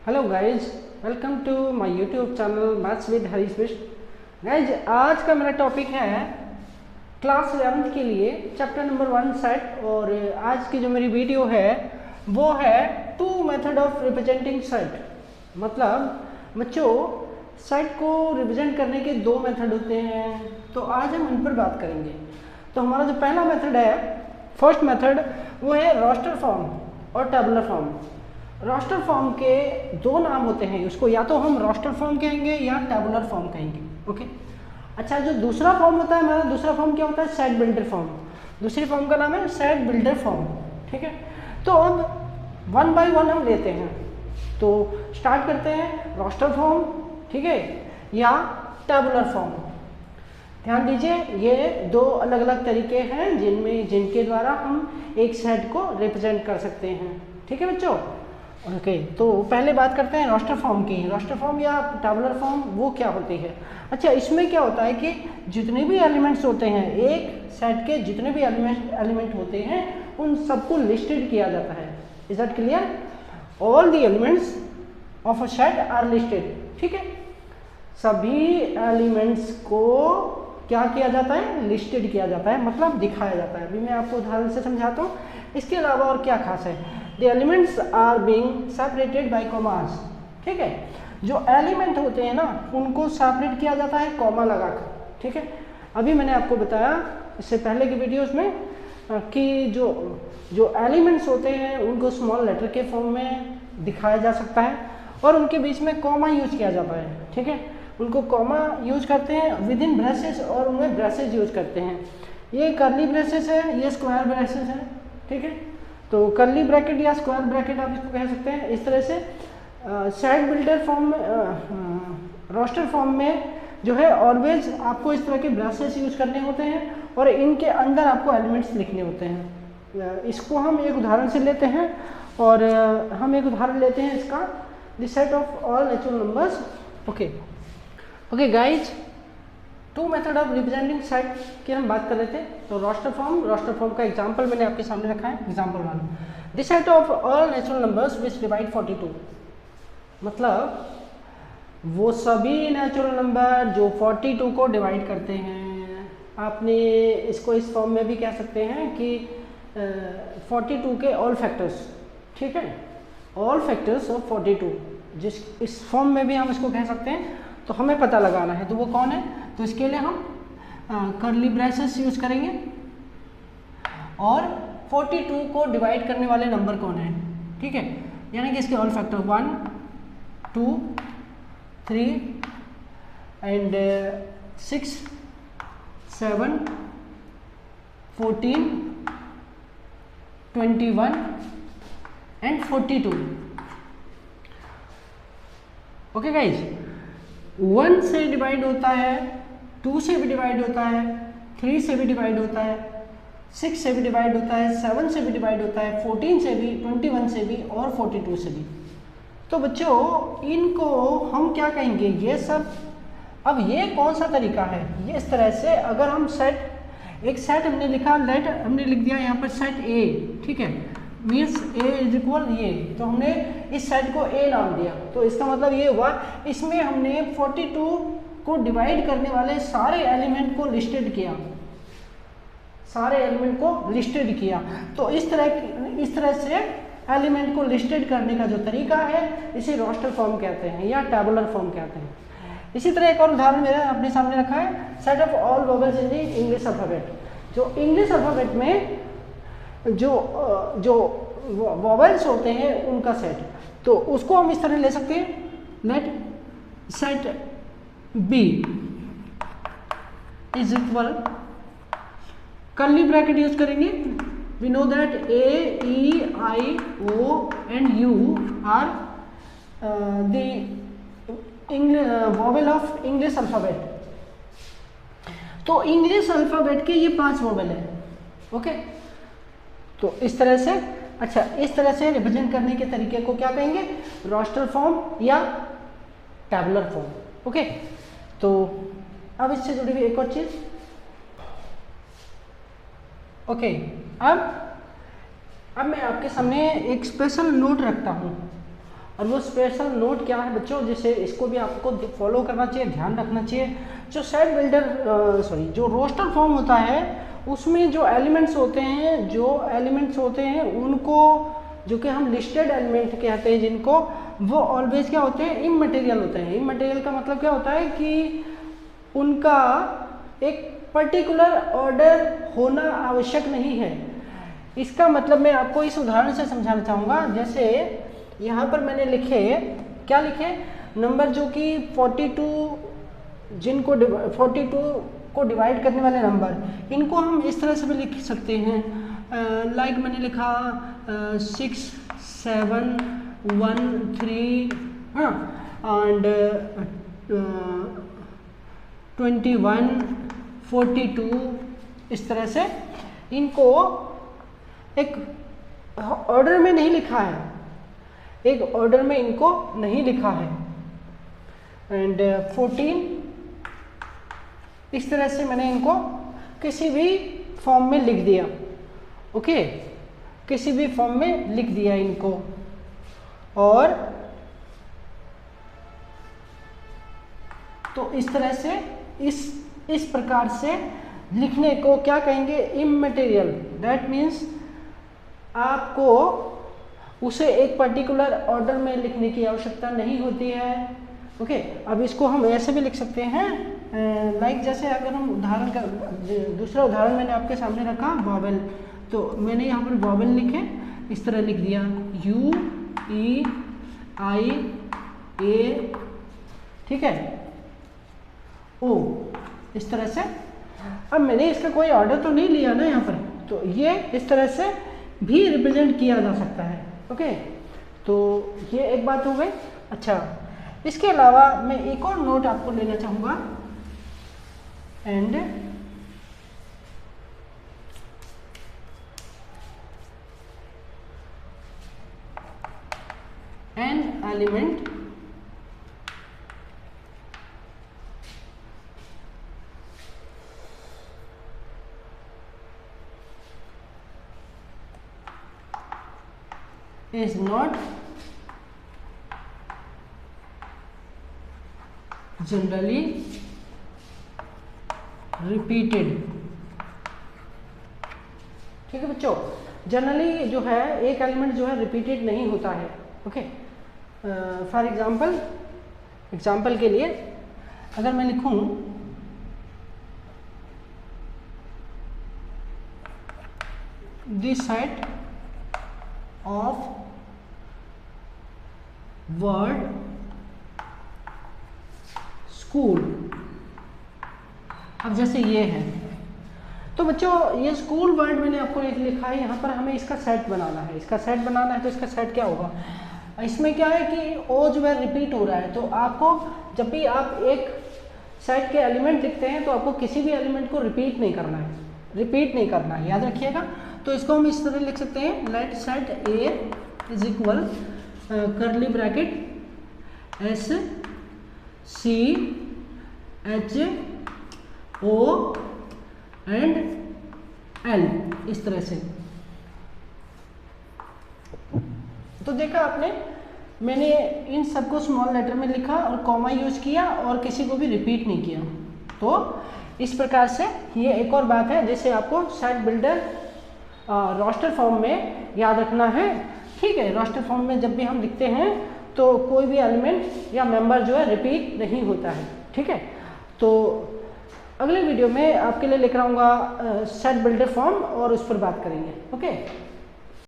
Hello guys, welcome to my YouTube channel maths with Harish Bisht. Guys, आज का मेरा topic है क्लास 11th के लिए चैप्टर नंबर 1 सेट। और आज की जो मेरी वीडियो है वो है two method of representing set. मतलब बच्चों, सेट को रिप्रेजेंट करने के दो मेथड होते हैं, तो आज हम उन पर बात करेंगे। तो हमारा जो पहला मेथड है, फर्स्ट मेथड, वो है रोस्टर फॉर्म और टेबुलर फॉर्म। रोस्टर फॉर्म के दो नाम होते हैं, उसको या तो हम रोस्टर फॉर्म कहेंगे या टेबुलर फॉर्म कहेंगे। ओके, अच्छा, जो दूसरा फॉर्म होता है हमारा, दूसरा फॉर्म क्या होता है? Set builder form. दूसरी फॉर्म का नाम है सेट बिल्डर फॉर्म। ठीक है, तो अब वन बाय वन हम लेते हैं। तो स्टार्ट करते हैं रोस्टर फॉर्म, ठीक है, या टेबुलर फॉर्म। ध्यान दीजिए, ये दो अलग अलग तरीके हैं जिनके द्वारा हम एक सेट को रिप्रेजेंट कर सकते हैं। ठीक है बच्चों, ओके। तो पहले बात करते हैं रोस्टर फॉर्म की। रोस्टर फॉर्म या टेबुलर फॉर्म वो क्या होती है? अच्छा, इसमें क्या होता है कि जितने भी एलिमेंट्स होते हैं, एक सेट के जितने भी एलिमेंट होते हैं, उन सबको लिस्टेड किया जाता है। Is that clear? All the elements of a set are listed. ठीक है, सभी एलिमेंट्स को क्या किया जाता है? लिस्टेड किया जाता है, मतलब दिखाया जाता है। अभी मैं आपको उदाहरण से समझाता हूँ। इसके अलावा और क्या खास है? The elements are being separated by commas. ठीक है, जो एलिमेंट होते हैं ना, उनको सेपरेट किया जाता है कॉमा लगाकर। ठीक है, अभी मैंने आपको बताया इससे पहले की वीडियोस में कि जो एलिमेंट्स होते हैं उनको स्मॉल लेटर के फॉर्म में दिखाया जा सकता है और उनके बीच में कॉमा यूज किया जाता है। ठीक है, उनको कॉमा यूज करते हैं विद इन ब्रेसेस और उनमें ब्रेसेस यूज करते हैं। ये कर्ली ब्रेसेस है, ये स्क्वायर ब्रेसेस है। ठीक है, तो कर्ली ब्रैकेट या स्क्वायर ब्रैकेट आप इसको कह सकते हैं। इस तरह से सेट बिल्डर फॉर्म में, रोस्टर फॉर्म में जो है ऑलवेज आपको इस तरह के ब्रेसेस यूज करने होते हैं और इनके अंदर आपको एलिमेंट्स लिखने होते हैं। इसको हम एक उदाहरण से लेते हैं और हम एक उदाहरण लेते हैं इसका, the set of all natural numbers. Okay guys, two method of representing set की हम बात कर रहे थे। तो रोस्टर फॉर्म का एग्जांपल मैंने आपके सामने रखा है। Example 1, the set of all natural numbers which divide 42। मतलब वो सभी नेचुरल नंबर जो 42 को डिवाइड करते हैं। आपने इसको इस फॉर्म में भी कह सकते हैं कि 42 के ऑल फैक्टर्स। ठीक है, ऑल फैक्टर्स ऑफ 42, जिस इस फॉर्म में भी हम इसको कह सकते हैं। तो हमें पता लगाना है तो वो कौन है। तो इसके लिए हम कर्ली ब्रेसेस यूज करेंगे और 42 को डिवाइड करने वाले नंबर कौन है। ठीक है, यानी कि इसके all factor 1, 2, 3 and 6, 7, 14, 21 and 42। Okay guys, 1 से डिवाइड होता है, 2 से भी डिवाइड होता है, 3 से भी डिवाइड होता है, 6 से भी डिवाइड होता है, 7 से भी डिवाइड होता है, 14 से भी, 21 से भी और 42 से भी। तो बच्चों, इनको हम क्या कहेंगे? ये सब। अब ये कौन सा तरीका है? ये इस तरह से, अगर हम एक सेट हमने लिखा, हमने लिख दिया यहाँ पर सेट ए। ठीक है, मीन्स ए इज इक्वल ये, तो हमने इस सेट को ए नाम दिया। तो इसका मतलब ये हुआ, इसमें हमने 42 को डिवाइड करने वाले सारे एलिमेंट को लिस्टेड किया, सारे एलिमेंट को लिस्टेड किया। तो इस तरह से एलिमेंट को लिस्टेड करने का जो तरीका है, इसे रोस्टर फॉर्म कहते हैं या टेबुलर फॉर्म कहते हैं। इसी तरह एक और उदाहरण मेरे अपने सामने रखा है, set of all vowels in the English alphabet. जो इंग्लिश अल्फाबेट में जो वोवेल्स होते हैं उनका सेट, तो उसको हम इस तरह ले सकते हैं। Let set B is equal, curly bracket use करेंगे। We know that A, E, I, O and U are the vowel of English alphabet. तो इंग्लिश अल्फाबेट के ये 5 वोवेल है। ओके, तो इस तरह से, अच्छा, इस तरह से रिप्रेजेंट करने के तरीके को क्या कहेंगे? रोस्टर फॉर्म या टेबुलर फॉर्म। ओके, तो अब इससे जुड़ी हुई एक और चीज। ओके, अब मैं आपके सामने एक स्पेशल नोट रखता हूँ और वो स्पेशल नोट क्या है बच्चों, जिसे इसको भी आपको फॉलो करना चाहिए, ध्यान रखना चाहिए। जो सेट बिल्डर जो रोस्टर फॉर्म होता है उसमें जो एलिमेंट्स होते हैं उनको, जो कि हम लिस्टेड एलिमेंट कहते हैं जिनको, वो ऑलवेज क्या होते हैं, इममटेरियल होते हैं। इममटेरियल का मतलब क्या होता है कि उनका एक पर्टिकुलर ऑर्डर होना आवश्यक नहीं है। इसका मतलब मैं आपको इस उदाहरण से समझाना चाहूँगा। जैसे यहाँ पर मैंने क्या लिखे नंबर जो कि 42 को डिवाइड करने वाले नंबर, इनको हम इस तरह से भी लिख सकते हैं। लाइक मैंने लिखा 6 7 1 3 हाँ एंड 21 42, इस तरह से इनको एक ऑर्डर में नहीं लिखा है, एंड 14 इस तरह से मैंने इनको किसी भी फॉर्म में लिख दिया। ओके, किसी भी फॉर्म में लिख दिया इनको। और तो इस तरह से इस प्रकार से लिखने को क्या कहेंगे, इममटेरियल। दैट मीन्स आपको उसे एक पर्टिकुलर ऑर्डर में लिखने की आवश्यकता नहीं होती है। ओके, अब इसको हम ऐसे भी लिख सकते हैं, लाइक जैसे अगर हम दूसरा उदाहरण मैंने आपके सामने रखा वॉवेल, तो मैंने यहाँ पर वॉवेल लिखे, इस तरह लिख दिया U E I A, ठीक है, O, इस तरह से। अब मैंने इसका कोई ऑर्डर तो नहीं लिया ना यहाँ पर, तो ये इस तरह से भी रिप्रेजेंट किया जा सकता है। ओके, तो ये एक बात हो गई। अच्छा, इसके अलावा मैं एक और नोट आपको लेना चाहूँगा, and an element is not generally repeated। ठीक है बच्चों, जनरली जो है एक एलिमेंट जो है रिपीटेड नहीं होता है। ओके, फॉर एग्जाम्पल के लिए अगर मैं लिखूं this set of word school, अब जैसे ये है, तो बच्चों ये स्कूल वर्ड मैंने आपको लिखा है, यहाँ पर हमें इसका सेट बनाना है। तो इसका सेट क्या होगा, इसमें क्या है कि ओ जो है रिपीट हो रहा है, तो आपको जब भी आप एक सेट के एलिमेंट लिखते हैं तो आपको किसी भी एलिमेंट को रिपीट नहीं करना है, याद रखिएगा। तो इसको हम इस तरह लिख सकते हैं, let set A is equal curly bracket S C H O and L, इस तरह से। तो देखा आपने, मैंने इन सबको स्मॉल लेटर में लिखा और कॉमा यूज किया और किसी को भी रिपीट नहीं किया। तो इस प्रकार से ये एक और बात है जिसे आपको सेट बिल्डर रोस्टर फॉर्म में याद रखना है। ठीक है, रोस्टर फॉर्म में जब भी हम लिखते हैं तो कोई भी एलिमेंट या मेंबर जो है रिपीट नहीं होता है। ठीक है, तो अगले वीडियो में आपके लिए लेकर आऊँगा सेट बिल्डर फॉर्म और उस पर बात करेंगे। ओके।